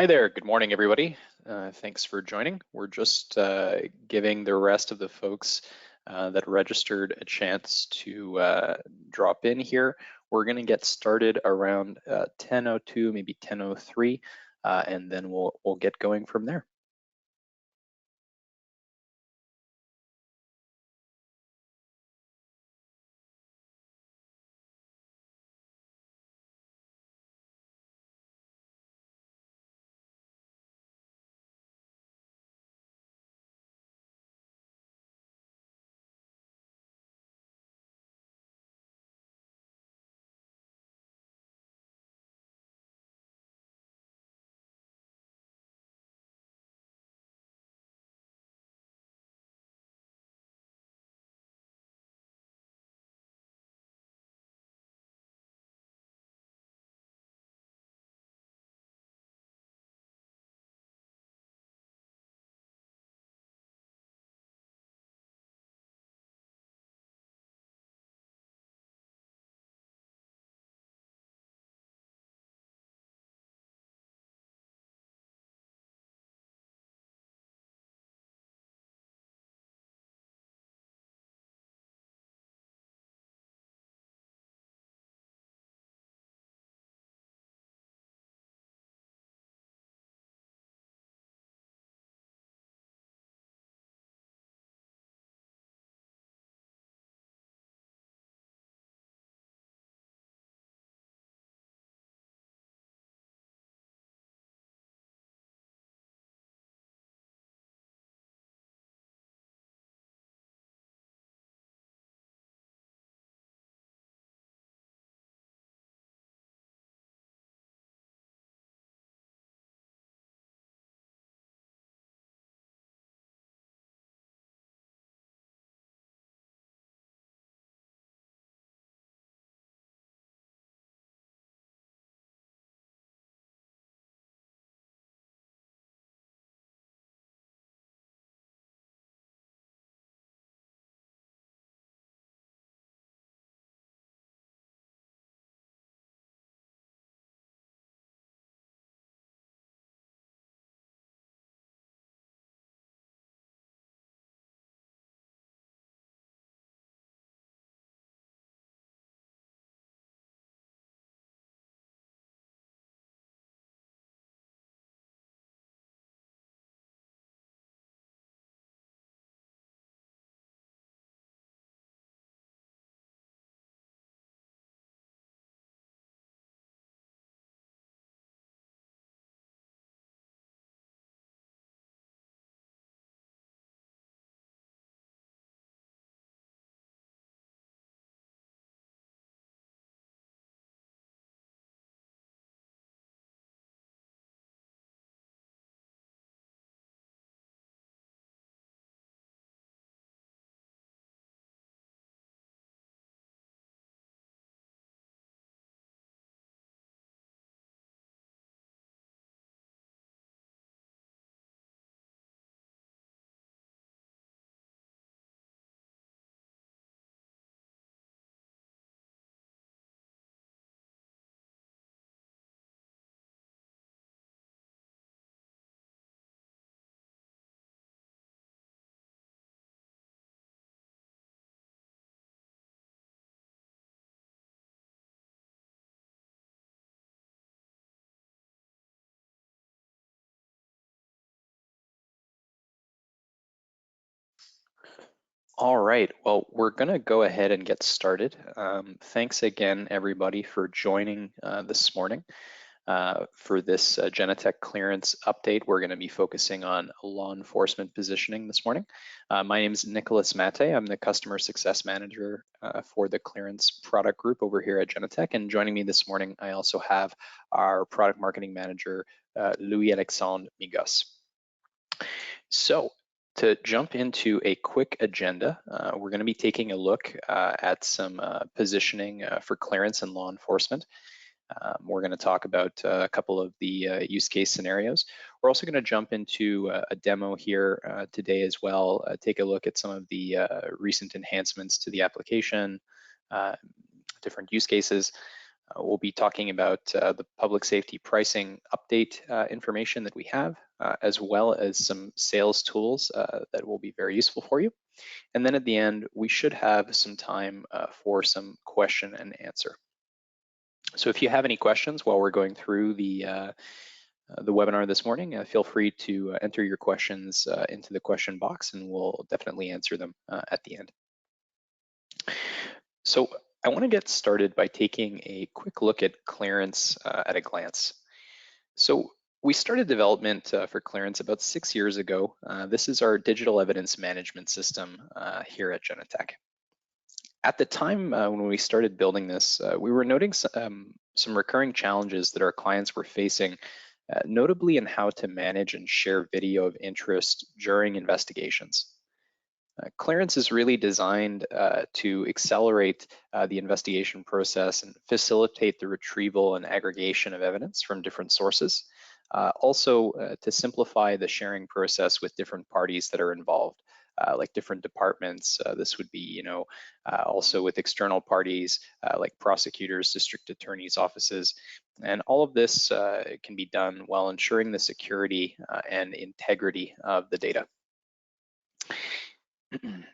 Hi there, good morning, everybody. Thanks for joining. We're just giving the rest of the folks that registered a chance to drop in here. We're gonna get started around 10:02, maybe 10:03, and then we'll get going from there. All right, well, we're gonna go ahead and get started. Thanks again, everybody, for joining this morning. For this Genetec Clearance update, we're going to be focusing on law enforcement positioning this morning. My name is Nicholas Mate. I'm the Customer Success Manager for the Clearance Product Group over here at Genetec. And joining me this morning, I also have our Product Marketing Manager, Louis-Alexandre Migos. So to jump into a quick agenda, we're going to be taking a look at some positioning for clearance and law enforcement. We're going to talk about a couple of the use case scenarios. We're also going to jump into a demo here today as well, take a look at some of the recent enhancements to the application, different use cases, We'll be talking about the public safety pricing update information that we have, as well as some sales tools that will be very useful for you. And then at the end, we should have some time for some question and answer. So if you have any questions while we're going through the webinar this morning, feel free to enter your questions into the question box, and we'll definitely answer them at the end. So I want to get started by taking a quick look at Clearance at a glance. So we started development for Clearance about 6 years ago. This is our digital evidence management system here at Genetec. At the time when we started building this, we were noting some recurring challenges that our clients were facing, notably in how to manage and share video of interest during investigations. Clearance is really designed to accelerate the investigation process and facilitate the retrieval and aggregation of evidence from different sources. Also to simplify the sharing process with different parties that are involved, like different departments. This would be, also with external parties like prosecutors, district attorneys' offices. And all of this can be done while ensuring the security and integrity of the data.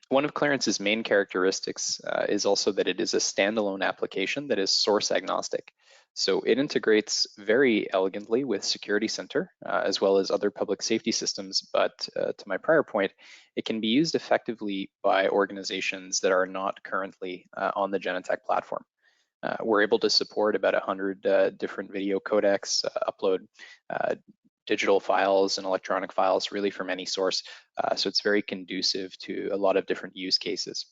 One of Clearance's main characteristics is also that it is a standalone application that is source agnostic. So it integrates very elegantly with Security Center, as well as other public safety systems. But to my prior point, it can be used effectively by organizations that are not currently on the Genetec platform. We're able to support about 100 different video codecs, upload digital files and electronic files really from any source. So it's very conducive to a lot of different use cases.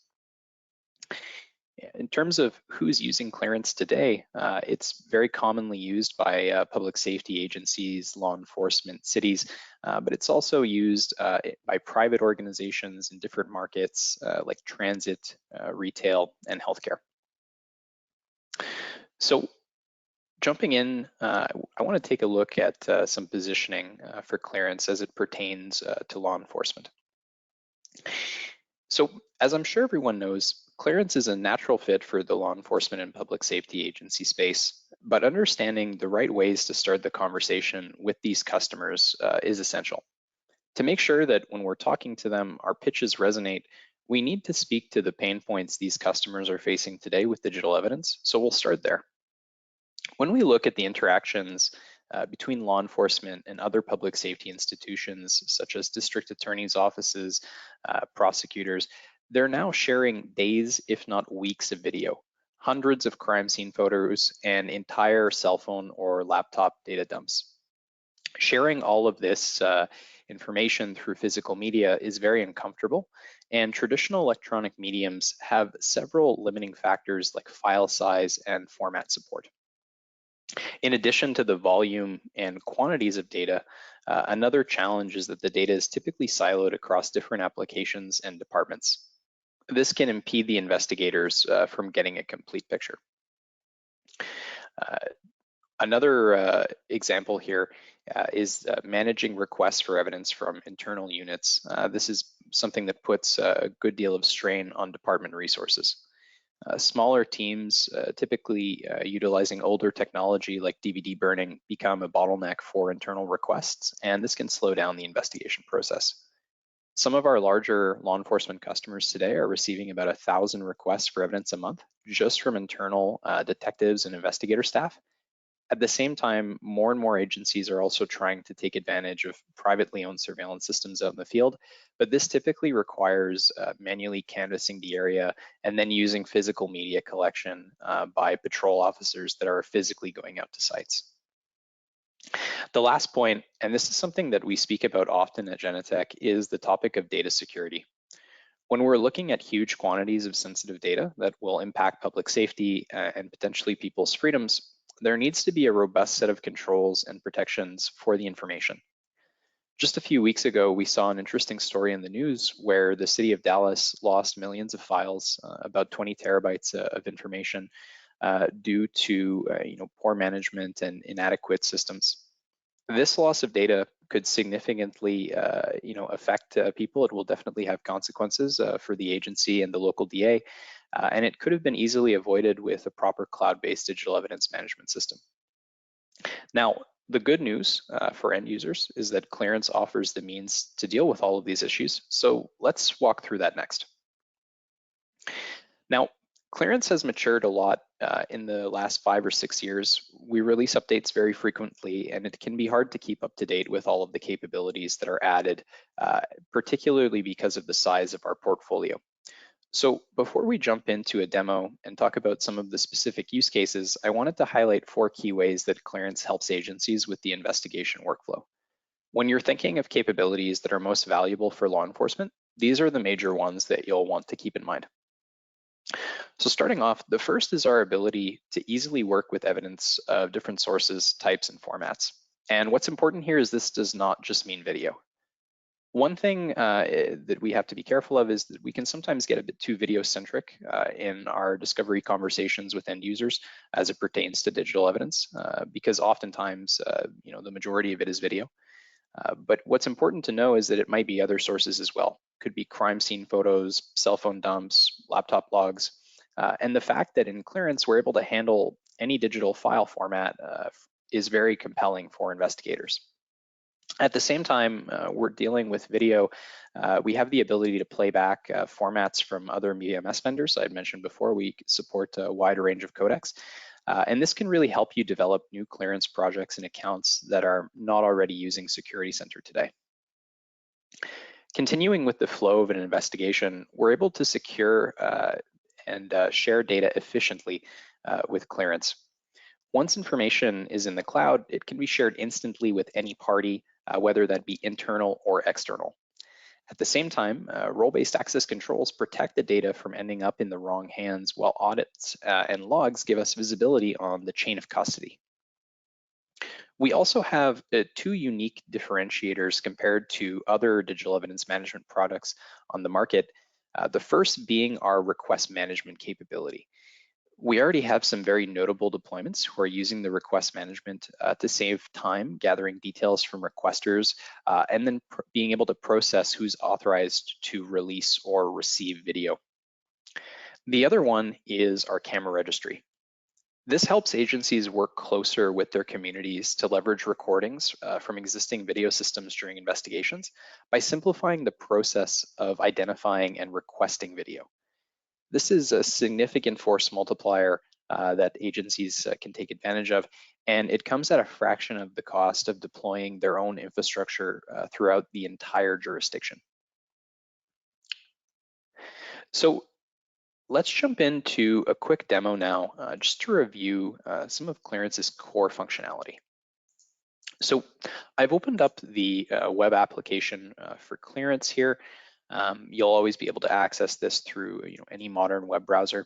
In terms of who's using Clearance today, it's very commonly used by public safety agencies, law enforcement, cities, but it's also used by private organizations in different markets like transit, retail, and healthcare. So jumping in, I want to take a look at some positioning for Clearance as it pertains to law enforcement. So as I'm sure everyone knows, Clearance is a natural fit for the law enforcement and public safety agency space, but understanding the right ways to start the conversation with these customers is essential. To make sure that when we're talking to them, our pitches resonate, we need to speak to the pain points these customers are facing today with digital evidence, so we'll start there. When we look at the interactions between law enforcement and other public safety institutions, such as district attorneys' offices, prosecutors, they're now sharing days, if not weeks of video, hundreds of crime scene photos, and entire cell phone or laptop data dumps. Sharing all of this information through physical media is very uncomfortable, and traditional electronic mediums have several limiting factors like file size and format support. In addition to the volume and quantities of data, another challenge is that the data is typically siloed across different applications and departments. This can impede the investigators from getting a complete picture. Another example here is managing requests for evidence from internal units. This is something that puts a good deal of strain on department resources. Smaller teams, typically utilizing older technology like DVD burning, become a bottleneck for internal requests, and this can slow down the investigation process. Some of our larger law enforcement customers today are receiving about 1,000 requests for evidence a month just from internal detectives and investigator staff. At the same time, more and more agencies are also trying to take advantage of privately owned surveillance systems out in the field, but this typically requires manually canvassing the area and then using physical media collection by patrol officers that are physically going out to sites. The last point, and this is something that we speak about often at Genetec, is the topic of data security. When we're looking at huge quantities of sensitive data that will impact public safety and potentially people's freedoms, there needs to be a robust set of controls and protections for the information. Just a few weeks ago, we saw an interesting story in the news where the city of Dallas lost millions of files, about 20 terabytes of information, due to poor management and inadequate systems. This loss of data could significantly affect people. It will definitely have consequences for the agency and the local DA. and it could have been easily avoided with a proper cloud-based digital evidence management system. Now, the good news for end users is that Clearance offers the means to deal with all of these issues. So let's walk through that next. Now, Clearance has matured a lot in the last 5 or 6 years. We release updates very frequently, and it can be hard to keep up to date with all of the capabilities that are added, particularly because of the size of our portfolio. So before we jump into a demo and talk about some of the specific use cases, I wanted to highlight 4 key ways that Clearance helps agencies with the investigation workflow. When you're thinking of capabilities that are most valuable for law enforcement, these are the major ones that you'll want to keep in mind. So starting off, the first is our ability to easily work with evidence of different sources, types, and formats. And what's important here is this does not just mean video. One thing that we have to be careful of is that we can sometimes get a bit too video-centric in our discovery conversations with end users as it pertains to digital evidence, because oftentimes, the majority of it is video. But what's important to know is that it might be other sources as well. Could be crime scene photos, cell phone dumps, laptop logs, and the fact that in Clearance we're able to handle any digital file format is very compelling for investigators. At the same time, we're dealing with video. We have the ability to play back formats from other VMS vendors. I'd mentioned before, we support a wide range of codecs. And this can really help you develop new Clearance projects and accounts that are not already using Security Center today. Continuing with the flow of an investigation, we're able to secure and share data efficiently with Clearance. Once information is in the cloud, it can be shared instantly with any party, whether that be internal or external. At the same time, role-based access controls protect the data from ending up in the wrong hands, while audits and logs give us visibility on the chain of custody. We also have 2 unique differentiators compared to other digital evidence management products on the market. The first being our request management capability. We already have some very notable deployments who are using the request management to save time gathering details from requesters and then being able to process who's authorized to release or receive video. The other one is our camera registry. This helps agencies work closer with their communities to leverage recordings from existing video systems during investigations by simplifying the process of identifying and requesting video. This is a significant force multiplier that agencies can take advantage of, and it comes at a fraction of the cost of deploying their own infrastructure throughout the entire jurisdiction. So let's jump into a quick demo now, just to review some of Clearance's core functionality. So I've opened up the web application for Clearance here. You'll always be able to access this through any modern web browser.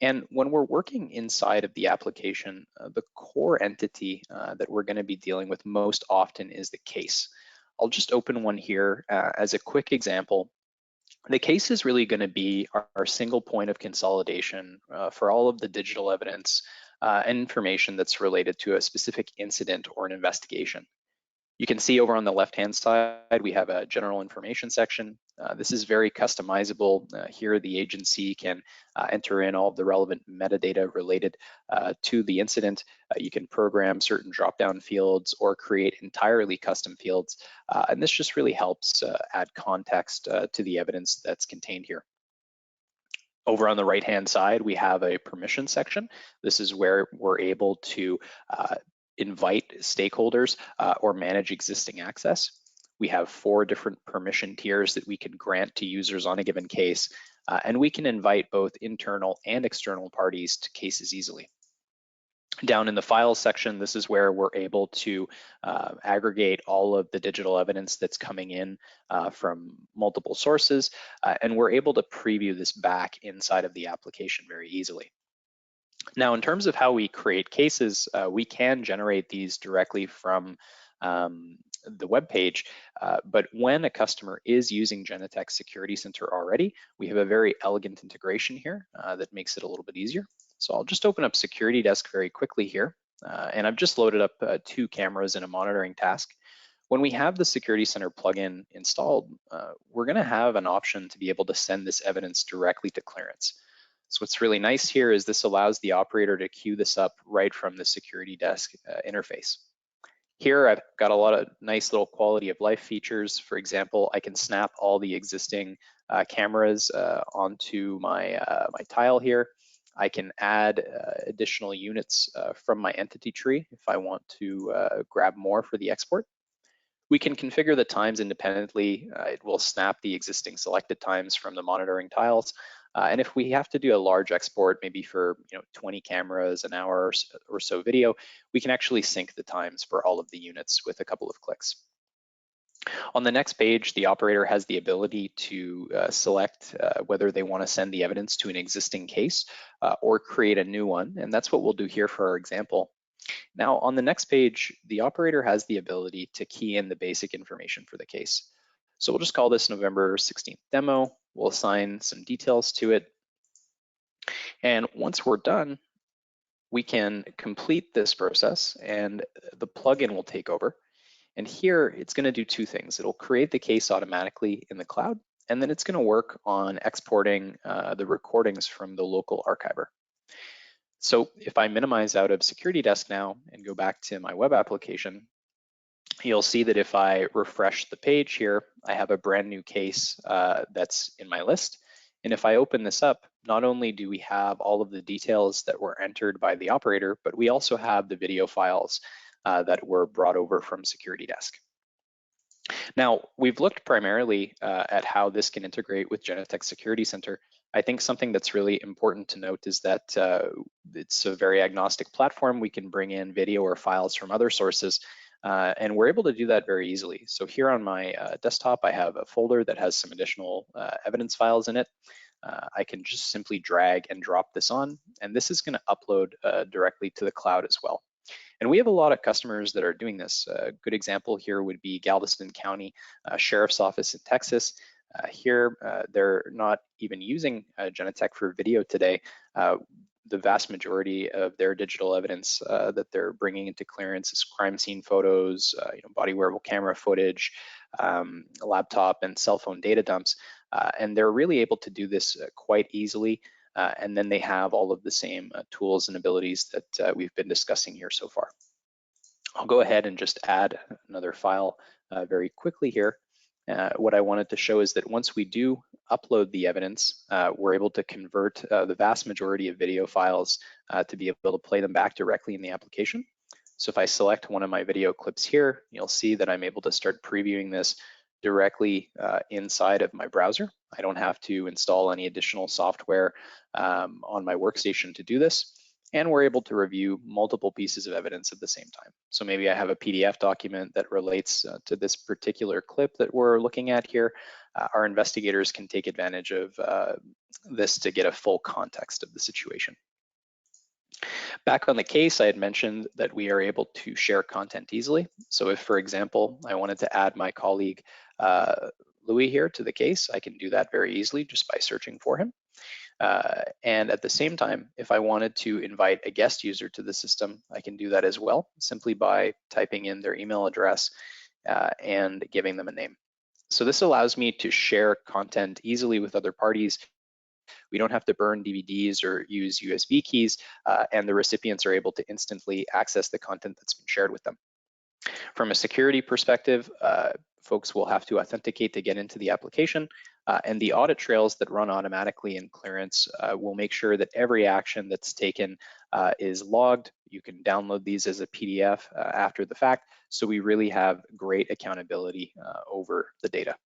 And when we're working inside of the application, the core entity that we're going to be dealing with most often is the case. I'll just open one here as a quick example. The case is really going to be our single point of consolidation for all of the digital evidence and information that's related to a specific incident or an investigation. You can see over on the left-hand side, we have a general information section. This is very customizable. Here, the agency can enter in all of the relevant metadata related to the incident. You can program certain drop-down fields or create entirely custom fields. And this just really helps add context to the evidence that's contained here. Over on the right-hand side, we have a permission section. This is where we're able to invite stakeholders or manage existing access. We have 4 different permission tiers that we can grant to users on a given case, and we can invite both internal and external parties to cases easily. Down in the files section, this is where we're able to aggregate all of the digital evidence that's coming in from multiple sources, and we're able to preview this back inside of the application very easily. Now, in terms of how we create cases, we can generate these directly from the web page, but when a customer is using Genetec Security Center already, we have a very elegant integration here that makes it a little bit easier. So I'll just open up Security Desk very quickly here, and I've just loaded up 2 cameras in a monitoring task. When we have the Security Center plugin installed, we're going to have an option to be able to send this evidence directly to Clearance. So what's really nice here is this allows the operator to queue this up right from the security desk interface. Here I've got a lot of nice little quality of life features. For example, I can snap all the existing cameras onto my tile here. I can add additional units from my entity tree if I want to grab more for the export. We can configure the times independently. It will snap the existing selected times from the monitoring tiles. And if we have to do a large export, maybe for 20 cameras, an hour or so video, we can actually sync the times for all of the units with a couple of clicks. On the next page, the operator has the ability to select whether they want to send the evidence to an existing case or create a new one. And that's what we'll do here for our example. Now, on the next page, the operator has the ability to key in the basic information for the case. So we'll just call this November 16th demo. We'll assign some details to it. And once we're done, we can complete this process and the plugin will take over. And here it's going to do two things. It'll create the case automatically in the cloud, and then it's going to work on exporting the recordings from the local archiver. So if I minimize out of Security Desk now and go back to my web application, you'll see that if I refresh the page here, I have a brand new case that's in my list. And if I open this up, not only do we have all of the details that were entered by the operator, but we also have the video files that were brought over from Security Desk. Now, we've looked primarily at how this can integrate with Genetec Security Center. I think something that's really important to note is that it's a very agnostic platform. We can bring in video or files from other sources, and we're able to do that very easily. So here on my desktop, I have a folder that has some additional evidence files in it. I can just simply drag and drop this on, and this is going to upload directly to the cloud as well. And we have a lot of customers that are doing this. A good example here would be Galveston County Sheriff's Office in Texas. Here, they're not even using Genetec for video today. The vast majority of their digital evidence that they're bringing into clearance is crime scene photos, body wearable camera footage, laptop and cell phone data dumps. And they're really able to do this quite easily. And then they have all of the same tools and abilities that we've been discussing here so far. I'll go ahead and just add another file very quickly here. What I wanted to show is that once we do upload the evidence, we're able to convert the vast majority of video files to be able to play them back directly in the application. So if I select one of my video clips here, you'll see that I'm able to start previewing this directly inside of my browser. I don't have to install any additional software on my workstation to do this. And we're able to review multiple pieces of evidence at the same time. So maybe I have a PDF document that relates to this particular clip that we're looking at here. Our investigators can take advantage of this to get a full context of the situation. Back on the case, I had mentioned that we are able to share content easily. So if, for example, I wanted to add my colleague Louis here to the case, I can do that very easily just by searching for him. And at the same time, if I wanted to invite a guest user to the system, I can do that as well, simply by typing in their email address and giving them a name. So this allows me to share content easily with other parties. We don't have to burn DVDs or use USB keys, and the recipients are able to instantly access the content that's been shared with them. From a security perspective, folks will have to authenticate to get into the application, and the audit trails that run automatically in Clearance will make sure that every action that's taken is logged. You can download these as a PDF after the fact, so we really have great accountability over the data.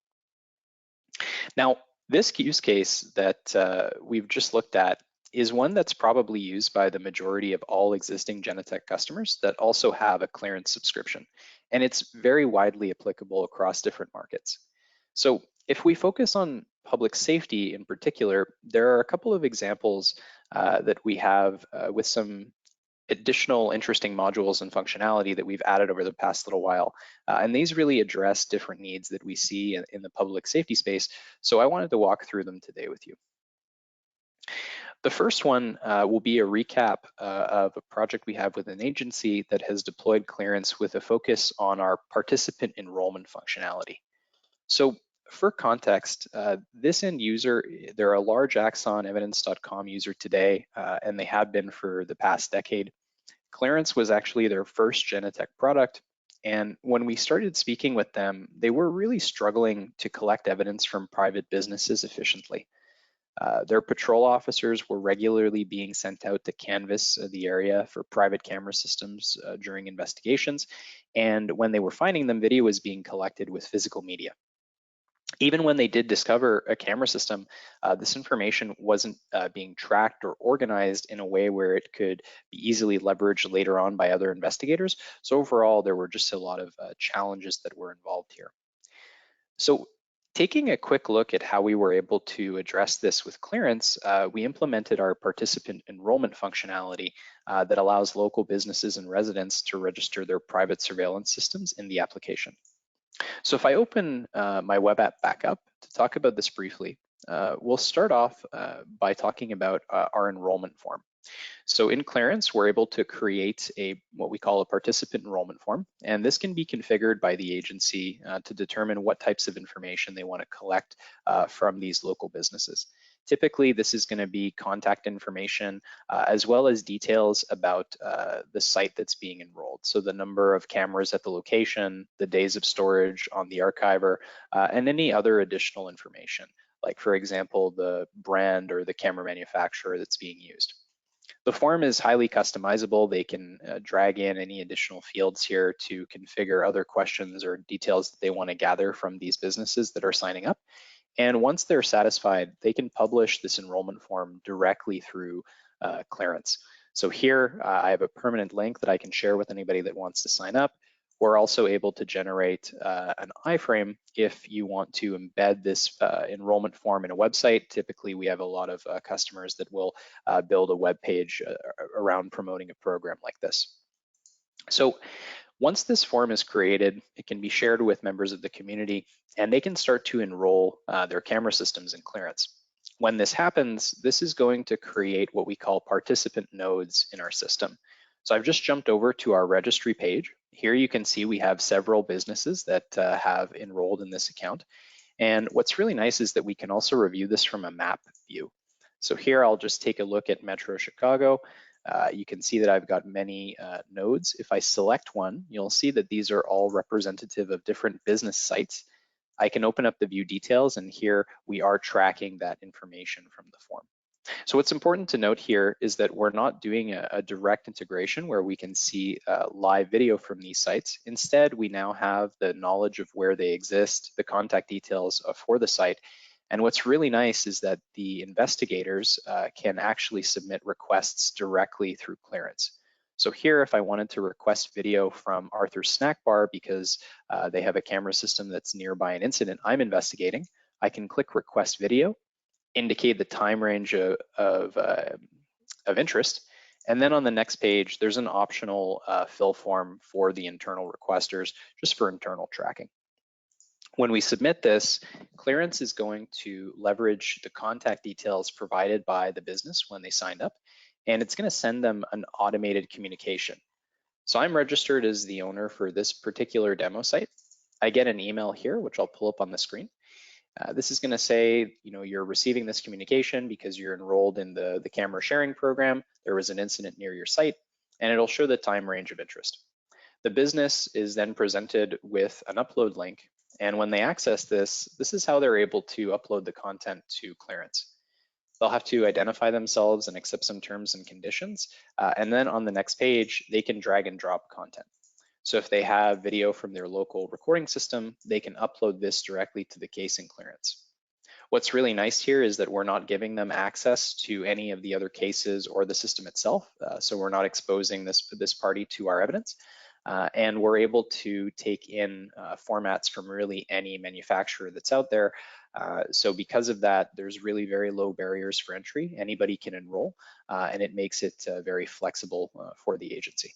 Now, this use case that we've just looked at is one that's probably used by the majority of all existing Genetec customers that also have a Clearance subscription, and it's very widely applicable across different markets. So if we focus on public safety in particular, there are a couple of examples that we have with some additional interesting modules and functionality that we've added over the past little while. And these really address different needs that we see in the public safety space. So I wanted to walk through them today with you. The first one will be a recap of a project we have with an agency that has deployed Clearance with a focus on our participant enrollment functionality. So for context, this end user, they're a large Axon evidence.com user today, and they have been for the past decade. Clearance was actually their first Genetec product. And when we started speaking with them, they were really struggling to collect evidence from private businesses efficiently. Their patrol officers were regularly being sent out to canvass the area for private camera systems during investigations. And when they were finding them, video was being collected with physical media. Even when they did discover a camera system, this information wasn't being tracked or organized in a way where it could be easily leveraged later on by other investigators. So overall, there were just a lot of challenges that were involved here. So taking a quick look at how we were able to address this with Clearance, we implemented our participant enrollment functionality that allows local businesses and residents to register their private surveillance systems in the application. So if I open my web app back up to talk about this briefly, we'll start off by talking about our enrollment form. So in Clearance, we're able to create what we call a participant enrollment form, and this can be configured by the agency to determine what types of information they want to collect from these local businesses. Typically, this is going to be contact information as well as details about the site that's being enrolled. So the number of cameras at the location, the days of storage on the archiver, and any other additional information, like for example, the brand or the camera manufacturer that's being used. The form is highly customizable. They can drag in any additional fields here to configure other questions or details that they want to gather from these businesses that are signing up. And once they're satisfied, they can publish this enrollment form directly through Clearance. So here I have a permanent link that I can share with anybody that wants to sign up. We're also able to generate an iframe if you want to embed this enrollment form in a website. Typically, we have a lot of customers that will build a web page around promoting a program like this. So once this form is created, it can be shared with members of the community, and they can start to enroll their camera systems in Clearance. When this happens, this is going to create what we call participant nodes in our system. So I've just jumped over to our registry page. Here you can see we have several businesses that have enrolled in this account. And what's really nice is that we can also review this from a map view. So here I'll just take a look at Metro Chicago. You can see that I've got many nodes. If I select one, you'll see that these are all representative of different business sites. I can open up the view details, and here we are tracking that information from the form. So what's important to note here is that we're not doing a direct integration where we can see live video from these sites. Instead, we now have the knowledge of where they exist, the contact details for the site. And what's really nice is that the investigators can actually submit requests directly through Clearance. So here, if I wanted to request video from Arthur's Snack Bar because they have a camera system that's nearby an incident I'm investigating, I can click Request Video, indicate the time range of interest. And then on the next page, there's an optional fill form for the internal requesters, just for internal tracking. When we submit this, Clearance is going to leverage the contact details provided by the business when they signed up, and it's going to send them an automated communication. So I'm registered as the owner for this particular demo site. I get an email here, which I'll pull up on the screen. This is going to say, you're receiving this communication because you're enrolled in the camera sharing program. There was an incident near your site, and it'll show the time range of interest. The business is then presented with an upload link, and when they access this, this is how they're able to upload the content to Clearance. They'll have to identify themselves and accept some terms and conditions, and then on the next page, they can drag and drop content. So if they have video from their local recording system, they can upload this directly to the case in Clearance. What's really nice here is that we're not giving them access to any of the other cases or the system itself, so we're not exposing this party to our evidence. And we're able to take in formats from really any manufacturer that's out there. So because of that, there's really very low barriers for entry. Anybody can enroll, and it makes it very flexible for the agency.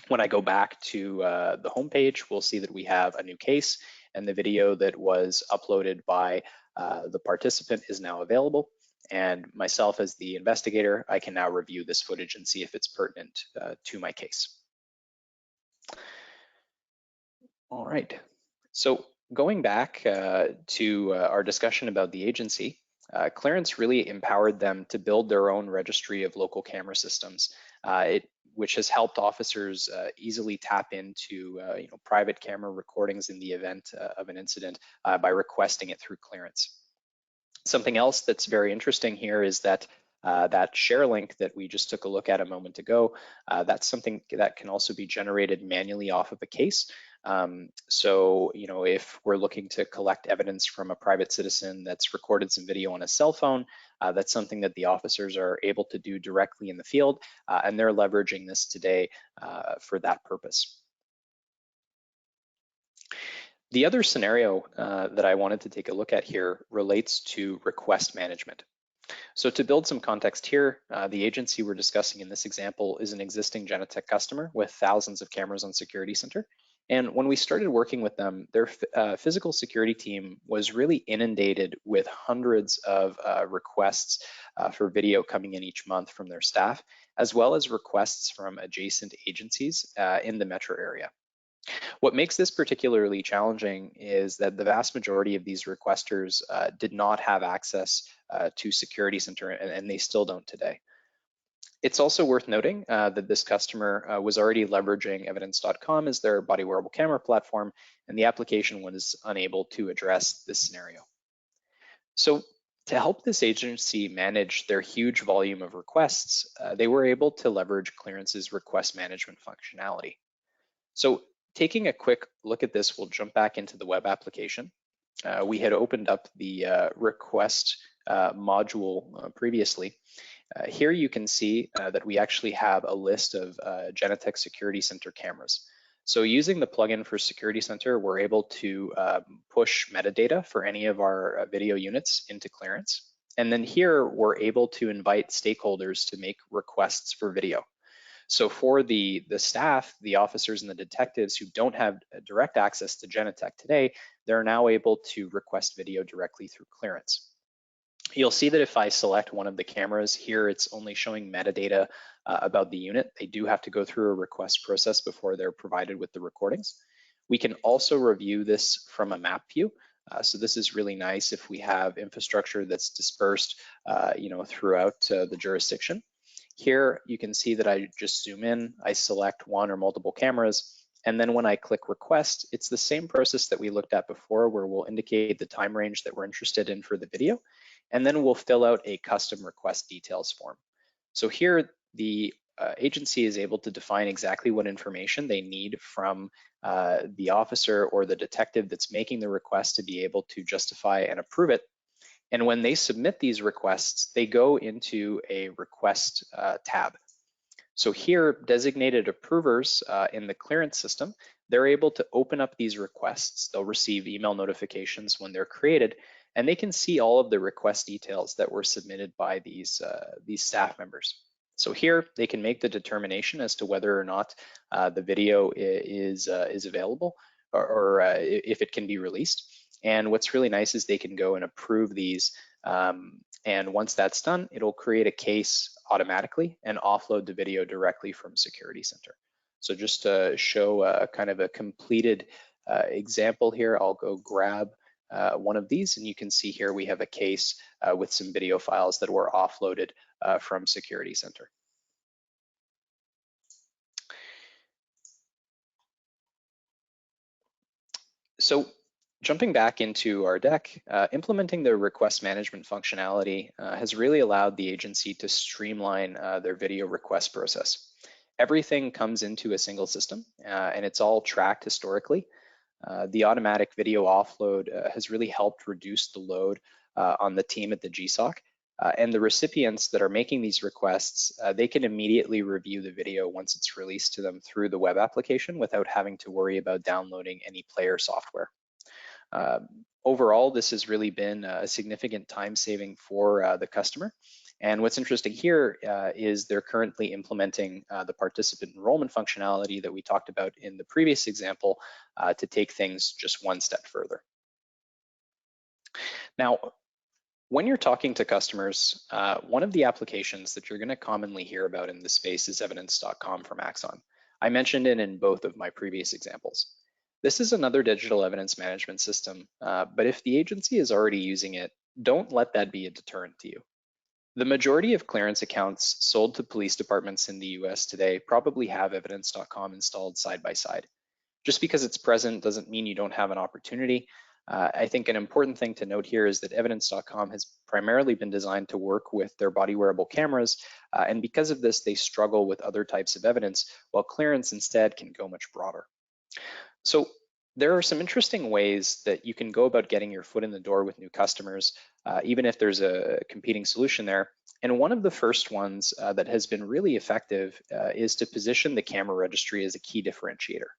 When I go back to the home page, we'll see that we have a new case, and the video that was uploaded by the participant is now available. And myself as the investigator, I can now review this footage and see if it's pertinent to my case. All right, so Going back to our discussion about the agency, Clearance really empowered them to build their own registry of local camera systems, which has helped officers easily tap into private camera recordings in the event of an incident by requesting it through Clearance. Something else that's very interesting here is that that share link that we just took a look at a moment ago, that's something that can also be generated manually off of a case. So, if we're looking to collect evidence from a private citizen that's recorded some video on a cell phone, that's something that the officers are able to do directly in the field, and they're leveraging this today for that purpose. The other scenario that I wanted to take a look at here relates to request management. So to build some context here, the agency we're discussing in this example is an existing Genetec customer with thousands of cameras on Security Center. And when we started working with them, their physical security team was really inundated with hundreds of requests for video coming in each month from their staff, as well as requests from adjacent agencies in the metro area. What makes this particularly challenging is that the vast majority of these requesters did not have access to Security Center, and they still don't today. It's also worth noting that this customer was already leveraging evidence.com as their body wearable camera platform, and the application was unable to address this scenario. So to help this agency manage their huge volume of requests, they were able to leverage Clearance's request management functionality. So taking a quick look at this, we'll jump back into the web application. We had opened up the request module previously. Here you can see that we actually have a list of Genetec Security Center cameras. So using the plugin for Security Center, we're able to push metadata for any of our video units into Clearance. And then here we're able to invite stakeholders to make requests for video. So for the staff, the officers and the detectives who don't have direct access to Genetec today, they're now able to request video directly through Clearance. You'll see that if I select one of the cameras here, it's only showing metadata about the unit. They do have to go through a request process before they're provided with the recordings. We can also review this from a map view. So this is really nice if we have infrastructure that's dispersed throughout the jurisdiction. Here you can see that I just zoom in, I select one or multiple cameras, and then when I click request, it's the same process that we looked at before where we'll indicate the time range that we're interested in for the video, and then we'll fill out a custom request details form. So here the agency is able to define exactly what information they need from the officer or the detective that's making the request to be able to justify and approve it. And when they submit these requests, they go into a request tab. So here, designated approvers in the Clearance system, they're able to open up these requests. They'll receive email notifications when they're created, and they can see all of the request details that were submitted by these staff members. So here, they can make the determination as to whether or not the video is available or if it can be released. And what's really nice is they can go and approve these. And once that's done, it'll create a case automatically and offload the video directly from Security Center. So just to show kind of a completed example here, I'll go grab one of these, and you can see here we have a case with some video files that were offloaded from Security Center. So jumping back into our deck, implementing the request management functionality has really allowed the agency to streamline their video request process. Everything comes into a single system and it's all tracked historically. The automatic video offload has really helped reduce the load on the team at the GSOC. And the recipients that are making these requests, they can immediately review the video once it's released to them through the web application without having to worry about downloading any player software. Overall, this has really been a significant time saving for the customer. And what's interesting here is they're currently implementing the participant enrollment functionality that we talked about in the previous example to take things just one step further. Now, when you're talking to customers, one of the applications that you're going to commonly hear about in this space is evidence.com from Axon. I mentioned it in both of my previous examples. This is another digital evidence management system, but if the agency is already using it, don't let that be a deterrent to you. The majority of clearance accounts sold to police departments in the US today probably have evidence.com installed side by side. Just because it's present doesn't mean you don't have an opportunity. I think an important thing to note here is that evidence.com has primarily been designed to work with their body wearable cameras, and because of this, they struggle with other types of evidence, while clearance instead can go much broader. So there are some interesting ways that you can go about getting your foot in the door with new customers, even if there's a competing solution there. And one of the first ones that has been really effective is to position the camera registry as a key differentiator.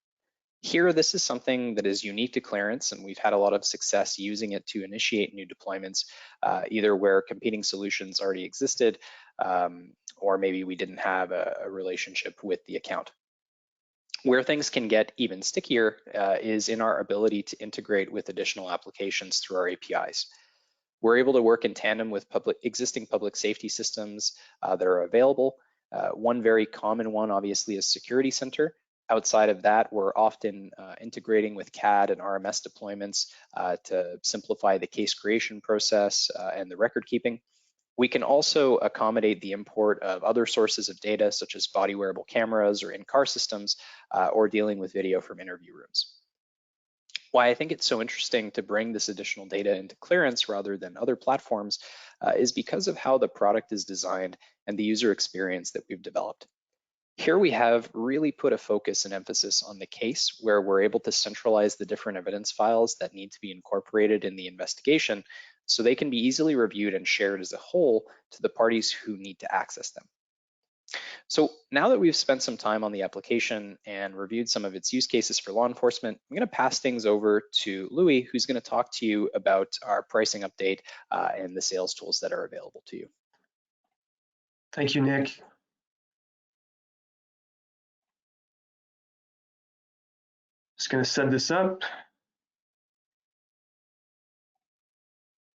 Here, this is something that is unique to Clearance, and we've had a lot of success using it to initiate new deployments, either where competing solutions already existed, or maybe we didn't have a relationship with the account. Where things can get even stickier is in our ability to integrate with additional applications through our APIs. We're able to work in tandem with existing public safety systems that are available. One very common one, obviously, is Security Center. Outside of that, we're often integrating with CAD and RMS deployments to simplify the case creation process and the record keeping. We can also accommodate the import of other sources of data, such as body wearable cameras or in-car systems, or dealing with video from interview rooms. Why I think it's so interesting to bring this additional data into Clearance rather than other platforms is because of how the product is designed and the user experience that we've developed. Here we have really put a focus and emphasis on the case, where we're able to centralize the different evidence files that need to be incorporated in the investigation so they can be easily reviewed and shared as a whole to the parties who need to access them. So now that we've spent some time on the application and reviewed some of its use cases for law enforcement, I'm going to pass things over to Louis, who's going to talk to you about our pricing update and the sales tools that are available to you. Thank you, Nick. Just going to set this up.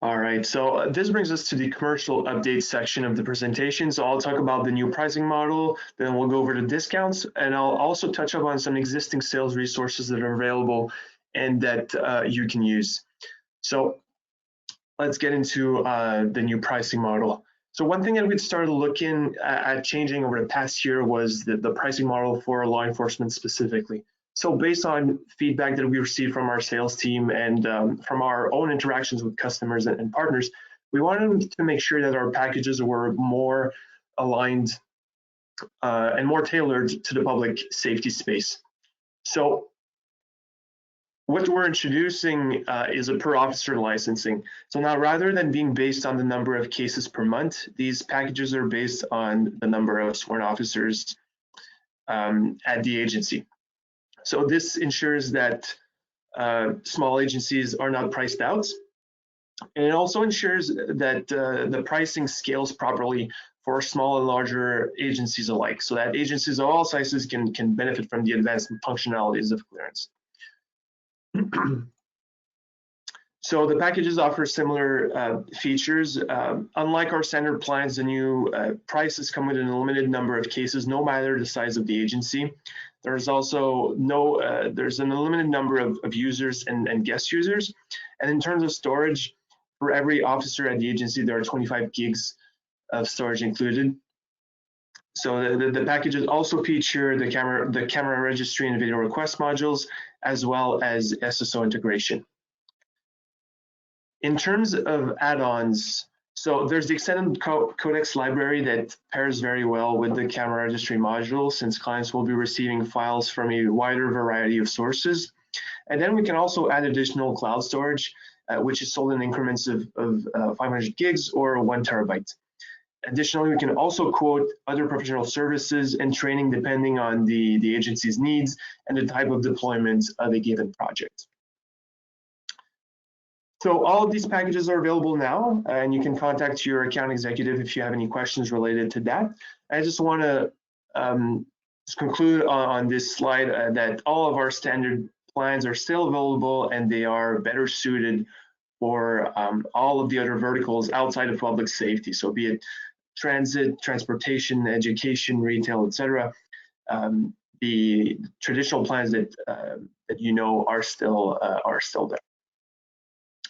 All right, so this brings us to the commercial update section of the presentation. So I'll talk about the new pricing model, then we'll go over to discounts, and I'll also touch up on some existing sales resources that are available and that you can use. So let's get into the new pricing model. So one thing that we started looking at changing over the past year was the pricing model for law enforcement specifically. So based on feedback that we received from our sales team and from our own interactions with customers and partners, we wanted to make sure that our packages were more aligned and more tailored to the public safety space. So what we're introducing is a per officer licensing. So now, rather than being based on the number of cases per month, these packages are based on the number of sworn officers at the agency. So this ensures that small agencies are not priced out. And it also ensures that the pricing scales properly for small and larger agencies alike, so that agencies of all sizes can benefit from the advanced functionalities of Clearance. So the packages offer similar features. Unlike our standard plans, the new prices come with an unlimited number of cases, no matter the size of the agency. There's also there's an unlimited number of users and guest users. And in terms of storage, for every officer at the agency, there are 25 gigs of storage included. So the packages also feature the camera registry and video request modules, as well as SSO integration. In terms of add-ons, so there's the extended codex library that pairs very well with the camera registry module, since clients will be receiving files from a wider variety of sources. And then we can also add additional cloud storage, which is sold in increments of 500 gigs or 1 terabyte. Additionally, we can also quote other professional services and training depending on the agency's needs and the type of deployment of a given project. So all of these packages are available now, and you can contact your account executive if you have any questions related to that. I just want to conclude on this slide that all of our standard plans are still available, and they are better suited for all of the other verticals outside of public safety. So be it transit, transportation, education, retail, etc. The traditional plans that you know are still there.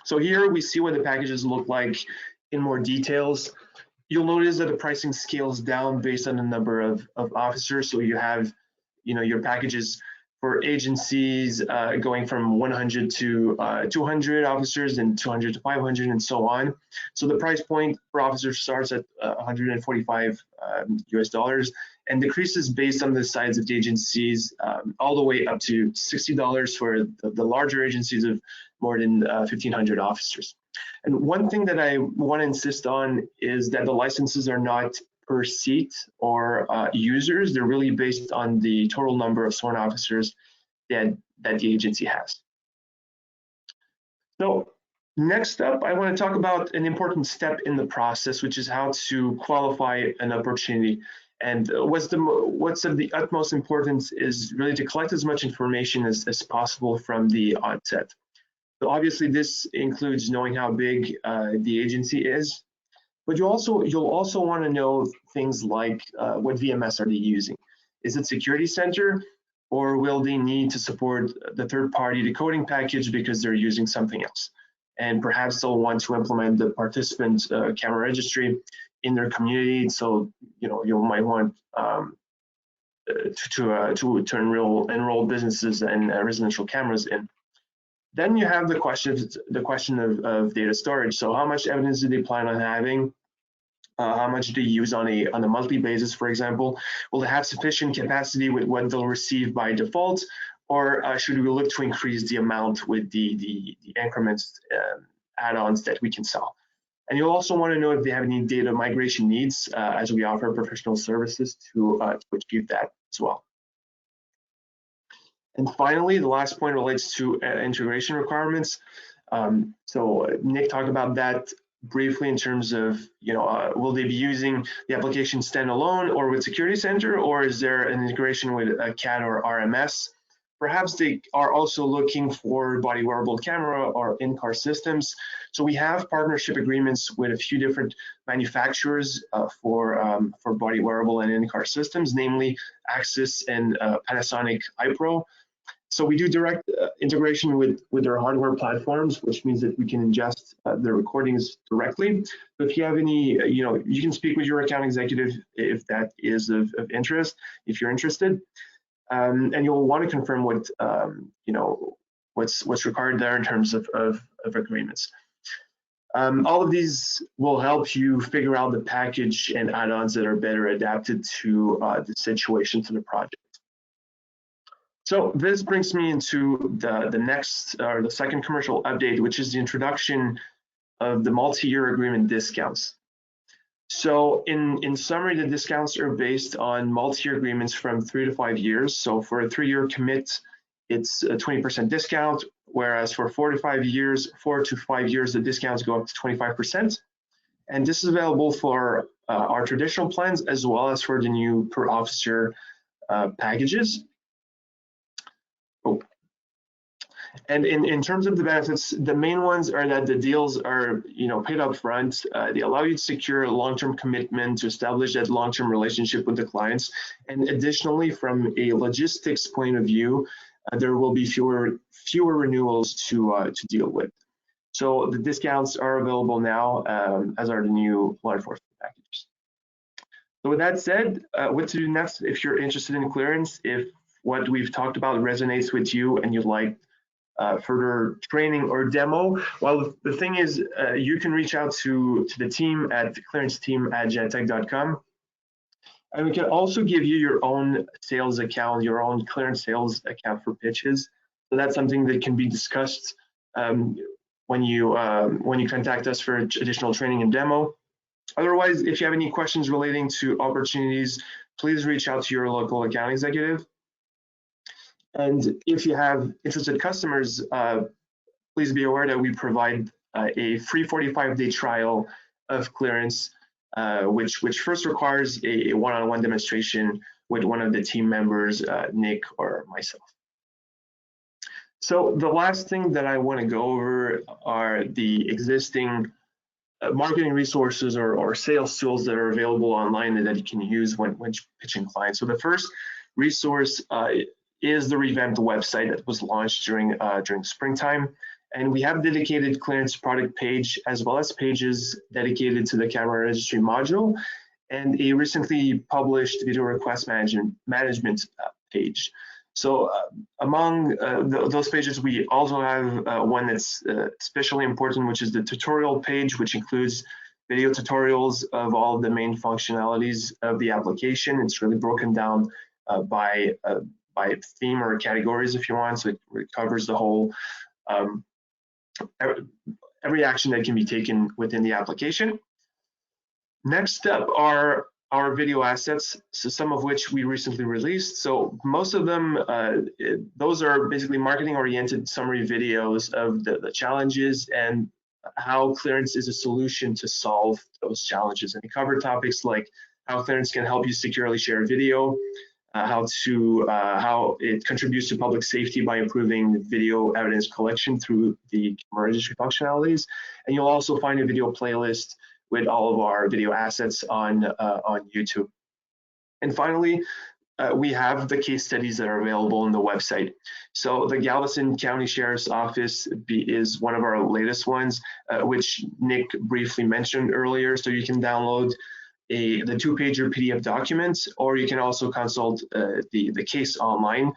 So here we see what the packages look like in more details. You'll notice that the pricing scales down based on the number of officers. So you have, your packages for agencies going from 100 to 200 officers, and 200 to 500, and so on. So the price point for officers starts at 145 US dollars and decreases based on the size of the agencies, all the way up to $60 for the larger agencies of more than 1,500 officers. And one thing that I want to insist on is that the licenses are not per seat or users. They're really based on the total number of sworn officers that the agency has. So next up, I want to talk about an important step in the process, which is how to qualify an opportunity. And what's of the utmost importance is really to collect as much information as possible from the onset. So obviously this includes knowing how big the agency is, but you'll also want to know things like what VMS are they using? Is it Security Center, or will they need to support the third-party decoding package because they're using something else? And perhaps they'll want to implement the participant camera registry in their community. So you might want to enroll businesses and residential cameras in. Then you have the question of data storage. So how much evidence do they plan on having? How much do they use on a monthly basis, for example? Will they have sufficient capacity with what they'll receive by default, or should we look to increase the amount with the increments add-ons that we can sell? And you'll also want to know if they have any data migration needs, as we offer professional services to achieve that as well. And finally, the last point relates to integration requirements. So Nick talked about that briefly in terms of, will they be using the application standalone or with Security Center, or is there an integration with a CAD or RMS? Perhaps they are also looking for body wearable camera or in-car systems. So we have partnership agreements with a few different manufacturers for body wearable and in-car systems, namely Axis and Panasonic iPro. So we do direct integration with their hardware platforms, which means that we can ingest the recordings directly. So if you have any, you can speak with your account executive if that is of interest, if you're interested. And you'll want to confirm what's required there in terms of agreements. All of these will help you figure out the package and add-ons that are better adapted to the situation, to the project. So this brings me into the second commercial update, which is the introduction of the multi-year agreement discounts. So in summary, the discounts are based on multi-year agreements from 3 to 5 years. So for a 3-year commit, it's a 20% discount, whereas for 4 to 5 years, the discounts go up to 25%. And this is available for our traditional plans as well as for the new per officer packages. And in terms of the benefits, the main ones are that the deals are paid up front. They allow you to secure a long-term commitment to establish that long-term relationship with the clients. And additionally, from a logistics point of view, there will be fewer renewals to deal with. So the discounts are available now, as are the new law enforcement packages. So with that said, what to do next if you're interested in clearance, if what we've talked about resonates with you and you'd like further training or demo? Well, the thing is, you can reach out to the team at clearanceteam@genetec.com. And we can also give you your own sales account, your own clearance sales account for pitches. So that's something that can be discussed when you contact us for additional training and demo. Otherwise, if you have any questions relating to opportunities, please reach out to your local account executive. And if you have interested customers, please be aware that we provide a free 45-day trial of clearance, which first requires a one-on-one demonstration with one of the team members, Nick or myself. So the last thing that I want to go over are the existing marketing resources or sales tools that are available online and that you can use when pitching clients. So the first resource is the revamped website that was launched during springtime. And we have dedicated clearance product page as well as pages dedicated to the camera registry module and a recently published video request management page. So among those pages, we also have one that's especially important, which is the tutorial page, which includes video tutorials of all of the main functionalities of the application. It's really broken down by theme or categories, if you want. So it covers the whole, every action that can be taken within the application. Next up are our video assets, so some of which we recently released. So most of them, those are basically marketing-oriented summary videos of the challenges and how Clearance is a solution to solve those challenges. And we cover topics like how Clearance can help you securely share video, how it contributes to public safety by improving video evidence collection through the registry functionalities. And you'll also find a video playlist with all of our video assets on YouTube. And finally, we have the case studies that are available on the website. So the Galveston County Sheriff's Office is one of our latest ones, which Nick briefly mentioned earlier. So you can download the 2-pager PDF document, or you can also consult the case online.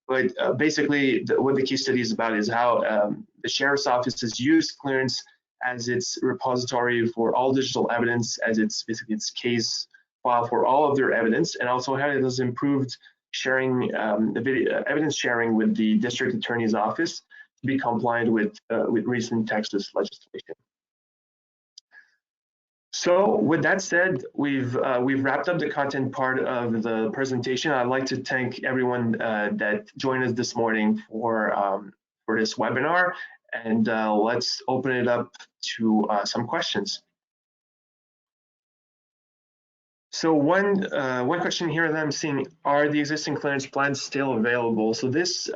But basically, what the case study is about is how the Sheriff's Office has used Clearance as its repository for all digital evidence, as it's basically its case file for all of their evidence, and also how it has improved sharing, the video evidence sharing with the district attorney's office to be compliant with recent Texas legislation. So with that said, we've wrapped up the content part of the presentation. I'd like to thank everyone that joined us this morning for this webinar, and let's open it up to some questions. So one question here that I'm seeing: are the existing clearance plans still available? So this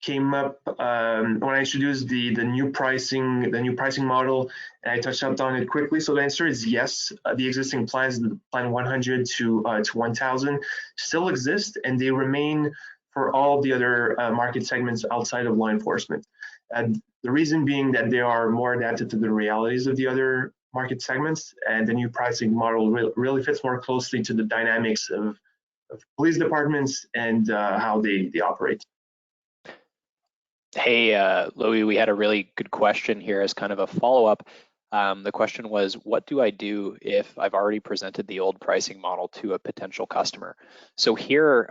came up when I introduced the new pricing model, and I touched up on it quickly. So the answer is yes. The existing plans, the plan 100 to 1000, still exist, and they remain for all the other market segments outside of law enforcement. And the reason being that they are more adapted to the realities of the other market segments, and the new pricing model really fits more closely to the dynamics of police departments and how they operate. Hey, Louis, we had a really good question here as kind of a follow-up. The question was, what do I do if I've already presented the old pricing model to a potential customer? So here,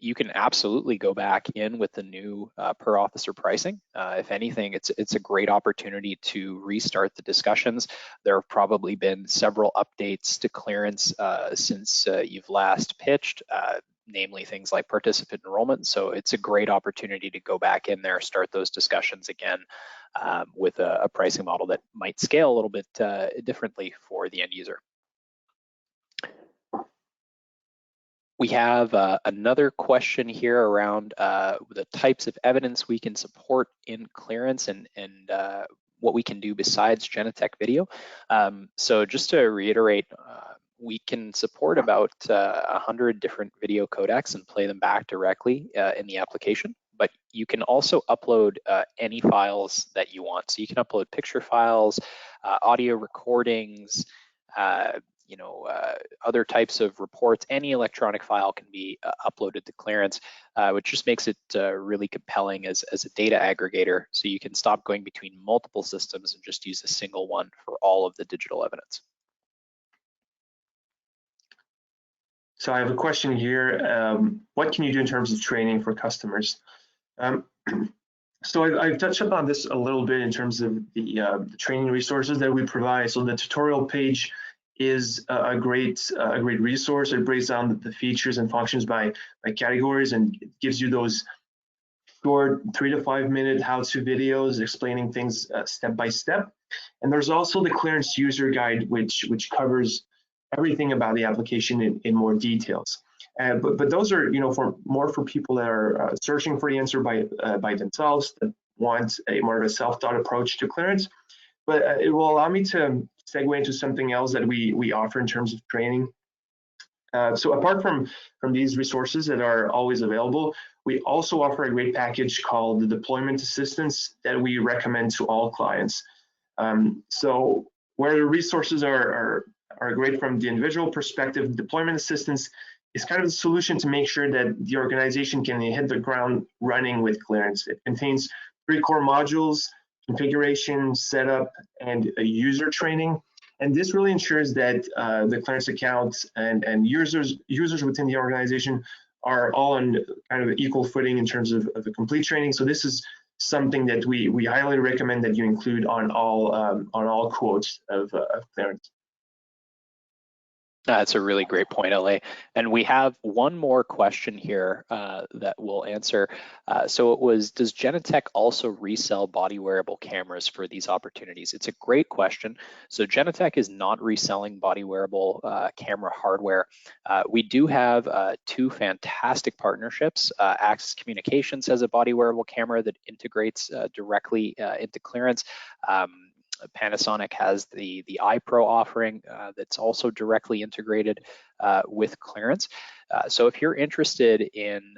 you can absolutely go back in with the new per officer pricing. If anything, it's a great opportunity to restart the discussions. There have probably been several updates to Clearance since you've last pitched, namely things like participant enrollment. So it's a great opportunity to go back in there, start those discussions again with a pricing model that might scale a little bit differently for the end user. We have another question here around the types of evidence we can support in Clearance and what we can do besides Genetec video. So just to reiterate, we can support about 100 different video codecs and play them back directly in the application, but you can also upload any files that you want. So you can upload picture files, audio recordings, other types of reports. Any electronic file can be uploaded to Clearance, which just makes it really compelling as a data aggregator. So you can stop going between multiple systems and just use a single one for all of the digital evidence. So I have a question here. What can you do in terms of training for customers? So I've touched upon this a little bit in terms of the training resources that we provide. So the tutorial page is a great resource. It breaks down the features and functions by categories and gives you those short 3 to 5 minute how-to videos explaining things step by step. And there's also the Clearance user guide, which covers everything about the application in more details. But those are for people that are searching for the answer by themselves, that want more of a self-taught approach to Clearance. But it will allow me to segue into something else that we offer in terms of training. So apart from these resources that are always available, we also offer a great package called the Deployment Assistance that we recommend to all clients. So where the resources are great from the individual perspective, Deployment Assistance is kind of the solution to make sure that the organization can hit the ground running with clearance. It contains 3 core modules: configuration, setup, and a user training. And this really ensures that the clearance accounts and users within the organization are all on kind of equal footing in terms of the complete training. So this is something that we highly recommend that you include on all quotes of clearance. That's a really great point, LA. And we have one more question here that we'll answer. So it was, does Genetec also resell body wearable cameras for these opportunities? It's a great question. So Genetec is not reselling body wearable camera hardware. We do have 2 fantastic partnerships. Access Communications has a body wearable camera that integrates directly into Clearance. Panasonic has the iPro offering that's also directly integrated with Clearance. So if you're interested in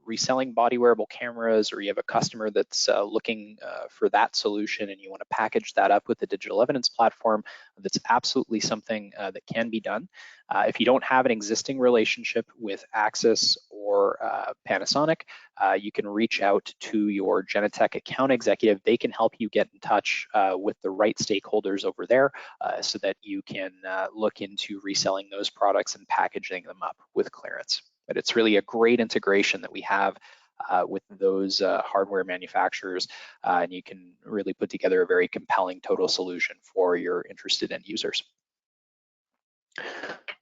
reselling body wearable cameras, or you have a customer that's looking for that solution and you want to package that up with the digital evidence platform, that's absolutely something that can be done. If you don't have an existing relationship with Axis or Panasonic, you can reach out to your Genetec account executive. They can help you get in touch with the right stakeholders over there so that you can look into reselling those products and packaging them up with Clearance. But it's really a great integration that we have with those hardware manufacturers, and you can really put together a very compelling total solution for your interested end users.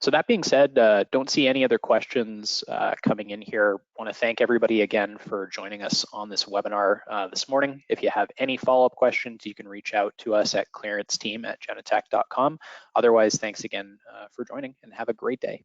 So that being said, don't see any other questions coming in here. Want to thank everybody again for joining us on this webinar this morning. If you have any follow-up questions, you can reach out to us at clearanceteam@genetec.com. Otherwise, thanks again for joining, and have a great day.